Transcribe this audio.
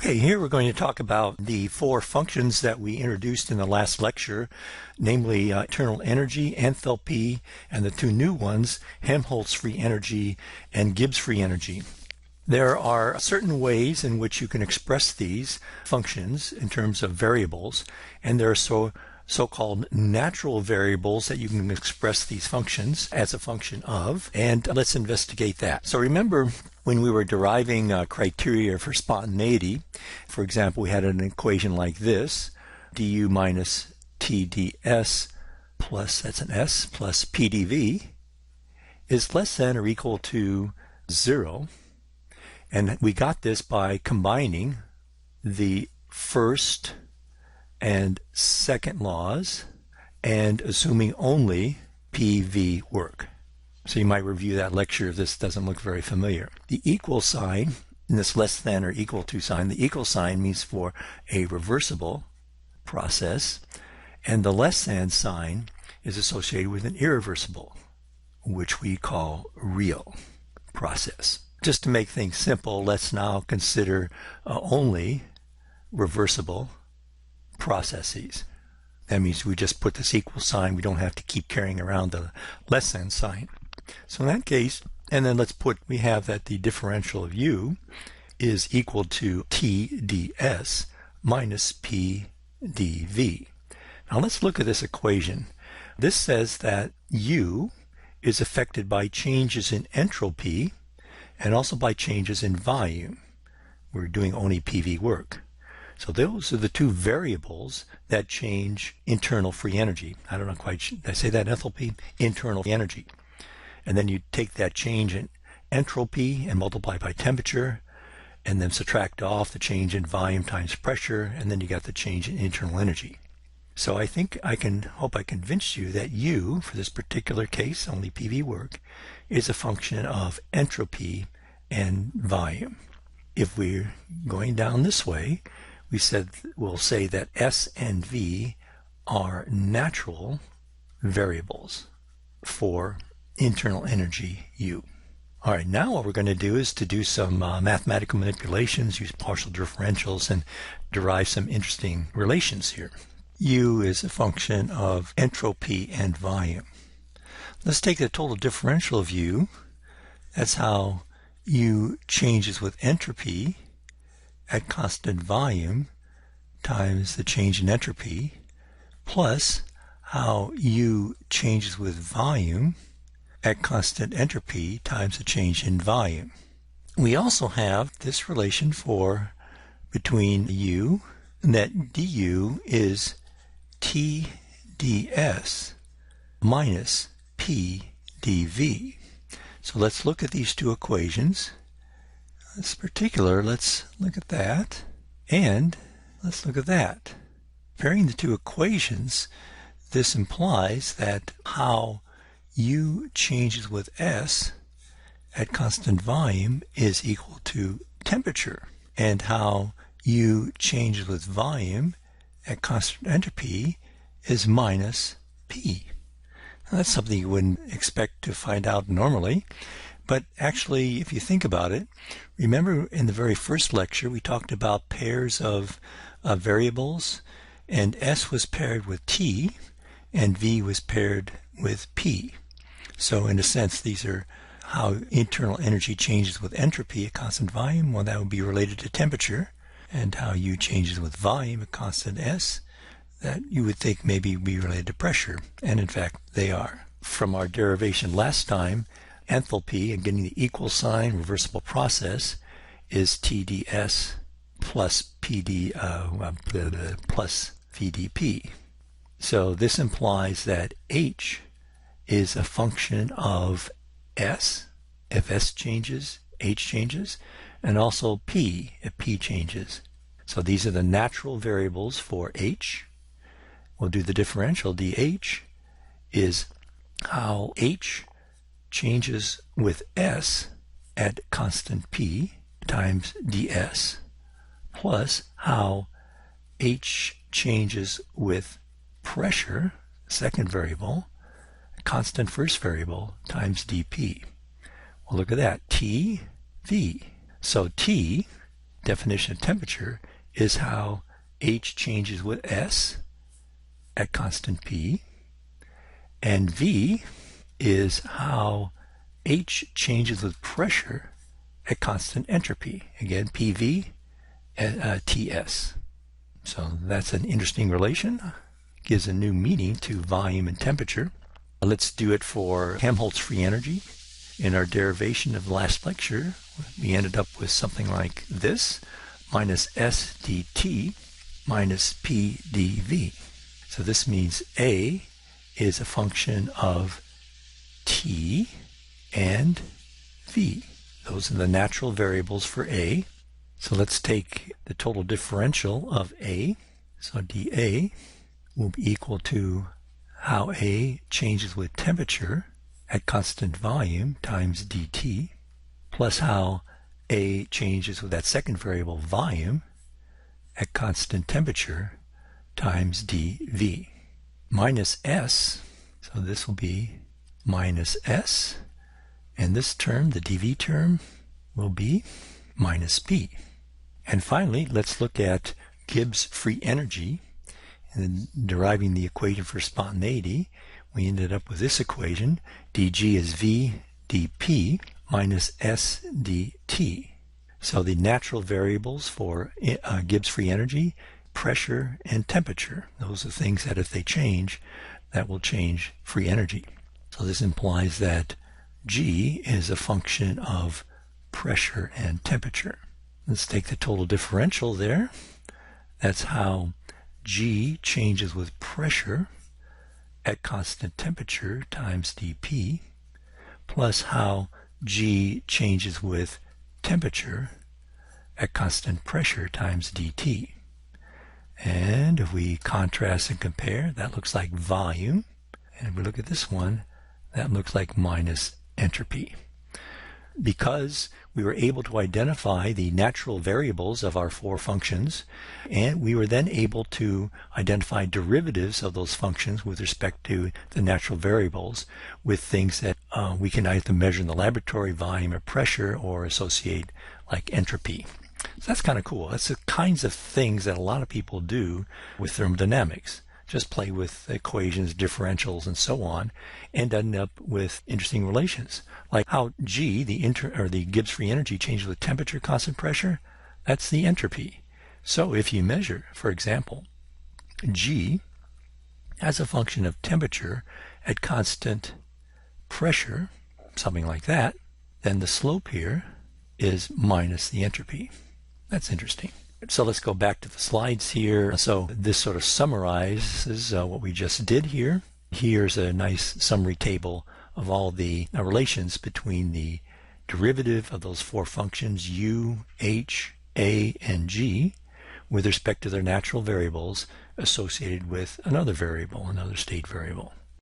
Okay, here we're going to talk about the four functions that we introduced in the last lecture, namely internal energy, enthalpy, and the two new ones, Helmholtz free energy and Gibbs free energy. There are certain ways in which you can express these functions in terms of variables, and there are so-called natural variables that you can express these functions as a function of, and let's investigate that. So remember when we were deriving criteria for spontaneity, for example, we had an equation like this, du minus t ds plus, that's an s, plus p dv is less than or equal to 0. And we got this by combining the first and second laws and assuming only PV work. So you might review that lecture if this doesn't look very familiar. The equal sign, in this less than or equal to sign, the equal sign means for a reversible process, and the less than sign is associated with an irreversible, which we call real process. Just to make things simple, let's now consider only reversible processes. That means we just put this equal sign. We don't have to keep carrying around the less than sign. So in that case, and then we have that the differential of u is equal to t ds minus p dv. Now let's look at this equation. This says that u is affected by changes in entropy and also by changes in volume. We're doing only PV work. So those are the two variables that change internal free energy. I don't know quite, did I say that, enthalpy? Internal energy. And then you take that change in entropy and multiply by temperature, and then subtract off the change in volume times pressure, and then you got the change in internal energy. So I think hope I convinced you that U, for this particular case, only PV work, is a function of entropy and volume. If we're going down this way, we'll say that S and V are natural variables for internal energy U. All right, now what we're going to do is to do some mathematical manipulations, use partial differentials, and derive some interesting relations here. U is a function of entropy and volume. Let's take the total differential of U. That's how U changes with entropy at constant volume times the change in entropy, plus how U changes with volume at constant entropy times the change in volume. We also have this relation between U, and that du is T ds minus P dv. So let's look at these two equations. This particular, let's look at that, and let's look at that. Pairing the two equations, this implies that how U changes with S at constant volume is equal to temperature, and how U changes with volume at constant entropy is minus P. Now, that's something you wouldn't expect to find out normally, but actually, if you think about it, remember in the very first lecture we talked about pairs of variables, and S was paired with T and V was paired with P. So in a sense, these are how internal energy changes with entropy at constant volume. Well, that would be related to temperature, and how U changes with volume at constant S, that you would think maybe be related to pressure, and in fact they are. From our derivation last time, enthalpy, and getting the equal sign, reversible process, is TdS plus plus VdP. So this implies that H is a function of S. If S changes, H changes, and also P if P changes. So these are the natural variables for H. We'll do the differential. dH is how H changes with S at constant P times ds, plus how H changes with pressure, second variable, constant first variable, times dP. Well, look at that, T, V. So T definition of temperature is how H changes with S at constant P, and V is how H changes with pressure at constant entropy. Again, PV at TS. So that's an interesting relation. Gives a new meaning to volume and temperature. Let's do it for Helmholtz free energy. In our derivation of the last lecture, we ended up with something like this, minus S dt minus P dV. So this means A is a function of T and V. Those are the natural variables for A. So let's take the total differential of A. So dA will be equal to how A changes with temperature at constant volume times dt, plus how A changes with that second variable, volume, at constant temperature times dV. Minus S, so this will be minus S, and this term, the dV term, will be minus P. And finally, let's look at Gibbs free energy. And deriving the equation for spontaneity, we ended up with this equation. dG is V dP minus S dt. So the natural variables for Gibbs free energy, pressure and temperature. Those are things that if they change, that will change free energy. So this implies that G is a function of pressure and temperature. Let's take the total differential there. That's how G changes with pressure at constant temperature times dP, plus how G changes with temperature at constant pressure times dt. And if we contrast and compare, that looks like volume. And if we look at this one, that looks like minus entropy. Because we were able to identify the natural variables of our four functions, and we were then able to identify derivatives of those functions with respect to the natural variables with things that we can either measure in the laboratory, volume or pressure, or associate like entropy. So that's kind of cool. That's the kinds of things that a lot of people do with thermodynamics. Just play with equations, differentials, and so on, and end up with interesting relations. Like how G, the Gibbs free energy, changes with temperature, constant pressure. That's the entropy. So if you measure, for example, G as a function of temperature at constant pressure, something like that, then the slope here is minus the entropy. That's interesting. So let's go back to the slides here. So this sort of summarizes what we just did here. Here's a nice summary table of all the relations between the derivative of those four functions u, h, a, and g with respect to their natural variables associated with another variable, another state variable.